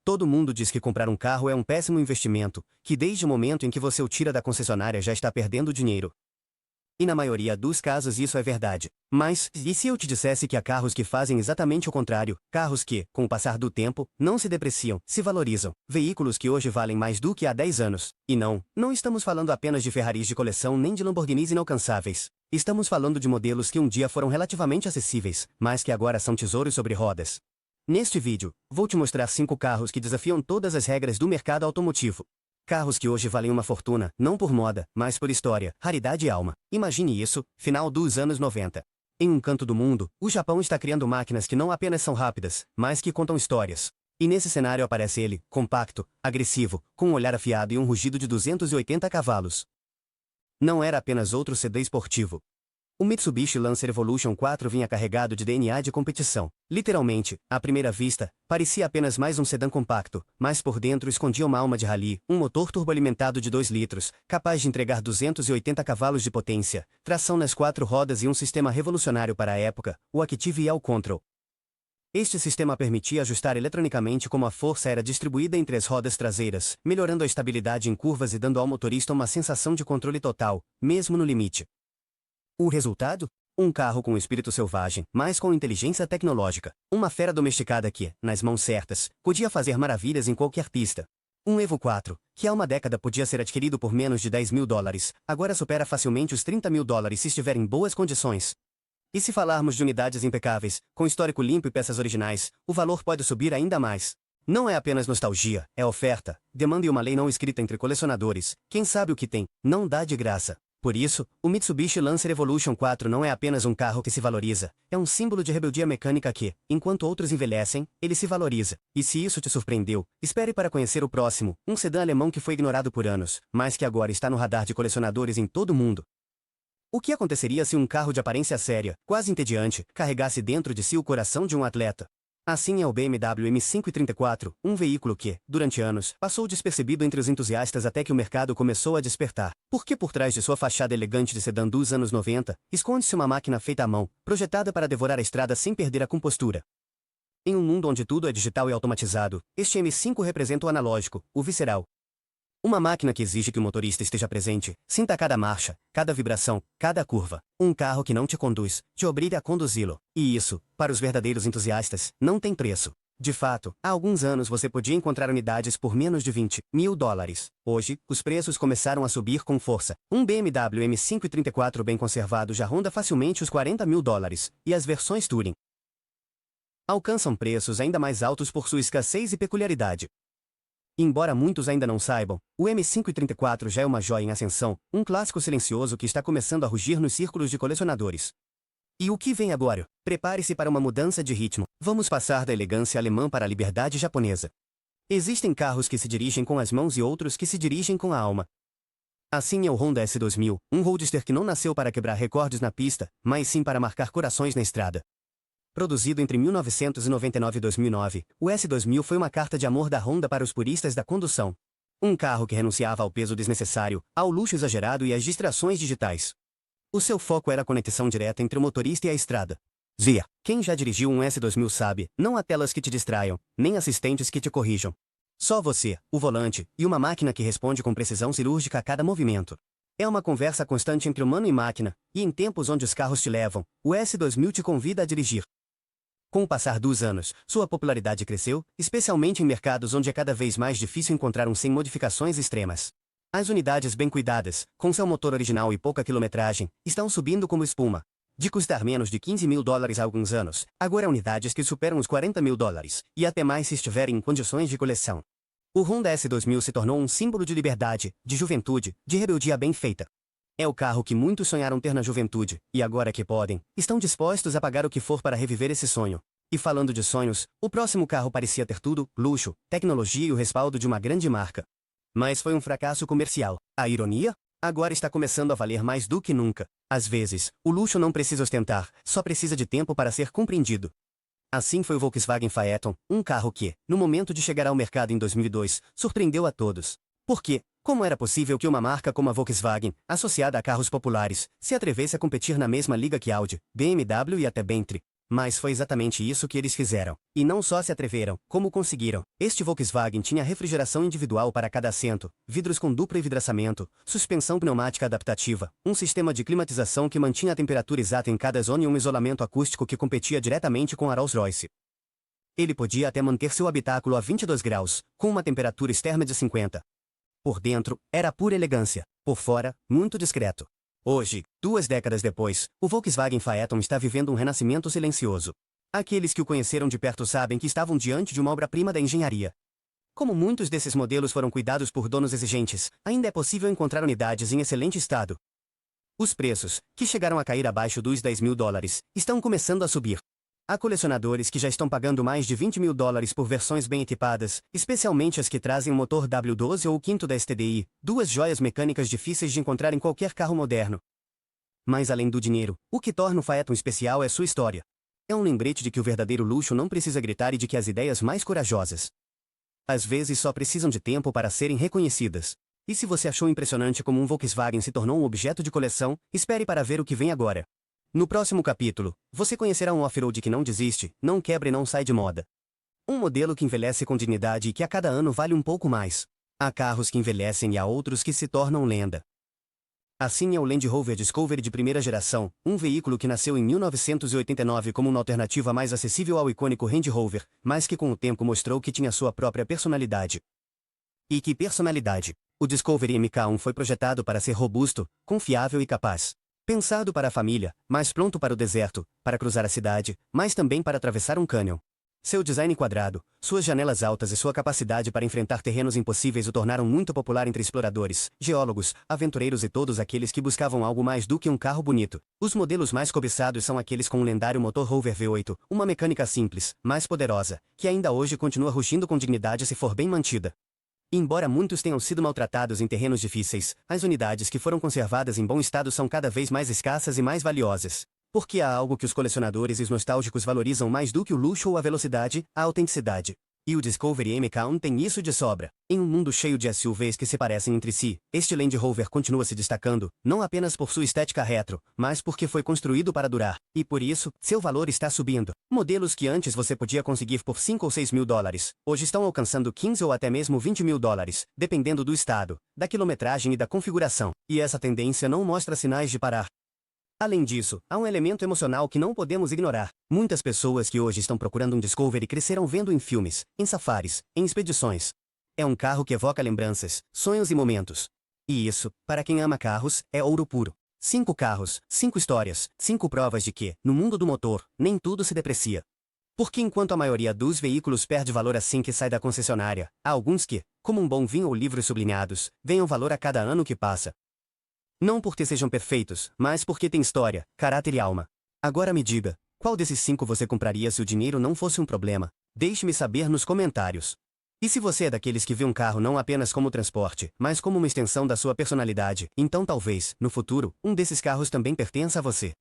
Todo mundo diz que comprar um carro é um péssimo investimento, que desde o momento em que você o tira da concessionária já está perdendo dinheiro. E na maioria dos casos isso é verdade. Mas, e se eu te dissesse que há carros que fazem exatamente o contrário, carros que, com o passar do tempo, não se depreciam, se valorizam, veículos que hoje valem mais do que há 10 anos. E não estamos falando apenas de Ferraris de coleção nem de Lamborghinis inalcançáveis. Estamos falando de modelos que um dia foram relativamente acessíveis, mas que agora são tesouros sobre rodas. Neste vídeo, vou te mostrar 5 carros que desafiam todas as regras do mercado automotivo. Carros que hoje valem uma fortuna, não por moda, mas por história, raridade e alma. Imagine isso, final dos anos 90. Em um canto do mundo, o Japão está criando máquinas que não apenas são rápidas, mas que contam histórias. E nesse cenário aparece ele, compacto, agressivo, com um olhar afiado e um rugido de 280 cavalos. Não era apenas outro sedã esportivo. O Mitsubishi Lancer Evolution 4 vinha carregado de DNA de competição. Literalmente, à primeira vista, parecia apenas mais um sedã compacto, mas por dentro escondia uma alma de rally, um motor turboalimentado de 2 litros, capaz de entregar 280 cavalos de potência, tração nas 4 rodas e um sistema revolucionário para a época, o Active Yaw Control. Este sistema permitia ajustar eletronicamente como a força era distribuída entre as rodas traseiras, melhorando a estabilidade em curvas e dando ao motorista uma sensação de controle total, mesmo no limite. O resultado? Um carro com espírito selvagem, mas com inteligência tecnológica. Uma fera domesticada que, nas mãos certas, podia fazer maravilhas em qualquer pista. Um Evo 4, que há uma década podia ser adquirido por menos de 10 mil dólares, agora supera facilmente os 30 mil dólares se estiver em boas condições. E se falarmos de unidades impecáveis, com histórico limpo e peças originais, o valor pode subir ainda mais. Não é apenas nostalgia, é oferta, demanda e uma lei não escrita entre colecionadores. Quem sabe o que tem, não dá de graça. Por isso, o Mitsubishi Lancer Evolution 4 não é apenas um carro que se valoriza, é um símbolo de rebeldia mecânica que, enquanto outros envelhecem, ele se valoriza. E se isso te surpreendeu, espere para conhecer o próximo, um sedã alemão que foi ignorado por anos, mas que agora está no radar de colecionadores em todo o mundo. O que aconteceria se um carro de aparência séria, quase entediante, carregasse dentro de si o coração de um atleta? Assim é o BMW M534, um veículo que, durante anos, passou despercebido entre os entusiastas até que o mercado começou a despertar. Porque por trás de sua fachada elegante de sedã dos anos 90, esconde-se uma máquina feita à mão, projetada para devorar a estrada sem perder a compostura. Em um mundo onde tudo é digital e automatizado, este M5 representa o analógico, o visceral. Uma máquina que exige que o motorista esteja presente, sinta cada marcha, cada vibração, cada curva. Um carro que não te conduz, te obriga a conduzi-lo. E isso, para os verdadeiros entusiastas, não tem preço. De fato, há alguns anos você podia encontrar unidades por menos de 20 mil dólares. Hoje, os preços começaram a subir com força. Um BMW M534 bem conservado já ronda facilmente os 40 mil dólares, e as versões Touring alcançam preços ainda mais altos por sua escassez e peculiaridade. Embora muitos ainda não saibam, o M534 já é uma joia em ascensão, um clássico silencioso que está começando a rugir nos círculos de colecionadores. E o que vem agora? Prepare-se para uma mudança de ritmo. Vamos passar da elegância alemã para a liberdade japonesa. Existem carros que se dirigem com as mãos e outros que se dirigem com a alma. Assim é o Honda S2000, um roadster que não nasceu para quebrar recordes na pista, mas sim para marcar corações na estrada. Produzido entre 1999 e 2009, o S2000 foi uma carta de amor da Honda para os puristas da condução. Um carro que renunciava ao peso desnecessário, ao luxo exagerado e às distrações digitais. O seu foco era a conexão direta entre o motorista e a estrada. Quem já dirigiu um S2000 sabe, não há telas que te distraiam, nem assistentes que te corrijam. Só você, o volante, e uma máquina que responde com precisão cirúrgica a cada movimento. É uma conversa constante entre humano e máquina, e em tempos onde os carros te levam, o S2000 te convida a dirigir. Com o passar dos anos, sua popularidade cresceu, especialmente em mercados onde é cada vez mais difícil encontrar um sem modificações extremas. As unidades bem cuidadas, com seu motor original e pouca quilometragem, estão subindo como espuma. De custar menos de 15 mil dólares há alguns anos, agora há unidades que superam os 40 mil dólares, e até mais se estiverem em condições de coleção. O Honda S2000 se tornou um símbolo de liberdade, de juventude, de rebeldia bem feita. É o carro que muitos sonharam ter na juventude, e agora que podem, estão dispostos a pagar o que for para reviver esse sonho. E falando de sonhos, o próximo carro parecia ter tudo, luxo, tecnologia e o respaldo de uma grande marca. Mas foi um fracasso comercial. A ironia? Agora está começando a valer mais do que nunca. Às vezes, o luxo não precisa ostentar, só precisa de tempo para ser compreendido. Assim foi o Volkswagen Phaeton, um carro que, no momento de chegar ao mercado em 2002, surpreendeu a todos. Por quê? Como era possível que uma marca como a Volkswagen, associada a carros populares, se atrevesse a competir na mesma liga que Audi, BMW e até Bentley? Mas foi exatamente isso que eles fizeram. E não só se atreveram, como conseguiram. Este Volkswagen tinha refrigeração individual para cada assento, vidros com duplo envidraçamento, suspensão pneumática adaptativa, um sistema de climatização que mantinha a temperatura exata em cada zona e um isolamento acústico que competia diretamente com a Rolls-Royce. Ele podia até manter seu habitáculo a 22 graus, com uma temperatura externa de 50. Por dentro, era pura elegância. Por fora, muito discreto. Hoje, 2 décadas depois, o Volkswagen Phaeton está vivendo um renascimento silencioso. Aqueles que o conheceram de perto sabem que estavam diante de uma obra-prima da engenharia. Como muitos desses modelos foram cuidados por donos exigentes, ainda é possível encontrar unidades em excelente estado. Os preços, que chegaram a cair abaixo dos $10.000, estão começando a subir. Há colecionadores que já estão pagando mais de $20.000 por versões bem equipadas, especialmente as que trazem um motor W12 ou o quinto da STDI, duas joias mecânicas difíceis de encontrar em qualquer carro moderno. Mas além do dinheiro, o que torna o Phaeton especial é sua história. É um lembrete de que o verdadeiro luxo não precisa gritar e de que as ideias mais corajosas, às vezes só precisam de tempo para serem reconhecidas. E se você achou impressionante como um Volkswagen se tornou um objeto de coleção, espere para ver o que vem agora. No próximo capítulo, você conhecerá um off-road que não desiste, não quebra e não sai de moda. Um modelo que envelhece com dignidade e que a cada ano vale um pouco mais. Há carros que envelhecem e há outros que se tornam lenda. Assim é o Land Rover Discovery de primeira geração, um veículo que nasceu em 1989 como uma alternativa mais acessível ao icônico Range Rover, mas que com o tempo mostrou que tinha sua própria personalidade. E que personalidade! O Discovery MK1 foi projetado para ser robusto, confiável e capaz. Pensado para a família, mas pronto para o deserto, para cruzar a cidade, mas também para atravessar um cânion. Seu design quadrado, suas janelas altas e sua capacidade para enfrentar terrenos impossíveis o tornaram muito popular entre exploradores, geólogos, aventureiros e todos aqueles que buscavam algo mais do que um carro bonito. Os modelos mais cobiçados são aqueles com o lendário motor Rover V8, uma mecânica simples, mas poderosa, que ainda hoje continua rugindo com dignidade se for bem mantida. Embora muitos tenham sido maltratados em terrenos difíceis, as unidades que foram conservadas em bom estado são cada vez mais escassas e mais valiosas. Porque há algo que os colecionadores e os nostálgicos valorizam mais do que o luxo ou a velocidade, a autenticidade. E o Discovery MK1 tem isso de sobra. Em um mundo cheio de SUVs que se parecem entre si, este Land Rover continua se destacando, não apenas por sua estética retro, mas porque foi construído para durar. E por isso, seu valor está subindo. Modelos que antes você podia conseguir por $5 ou $6.000, hoje estão alcançando 15 ou até mesmo $20.000, dependendo do estado, da quilometragem e da configuração. E essa tendência não mostra sinais de parar. Além disso, há um elemento emocional que não podemos ignorar. Muitas pessoas que hoje estão procurando um Discovery cresceram vendo em filmes, em safaris, em expedições. É um carro que evoca lembranças, sonhos e momentos. E isso, para quem ama carros, é ouro puro. 5 carros, 5 histórias, 5 provas de que, no mundo do motor, nem tudo se deprecia. Porque enquanto a maioria dos veículos perde valor assim que sai da concessionária, há alguns que, como um bom vinho ou livros sublinhados, ganham valor a cada ano que passa. Não porque sejam perfeitos, mas porque têm história, caráter e alma. Agora me diga, qual desses 5 você compraria se o dinheiro não fosse um problema? Deixe-me saber nos comentários. E se você é daqueles que vê um carro não apenas como transporte, mas como uma extensão da sua personalidade, então talvez, no futuro, um desses carros também pertença a você.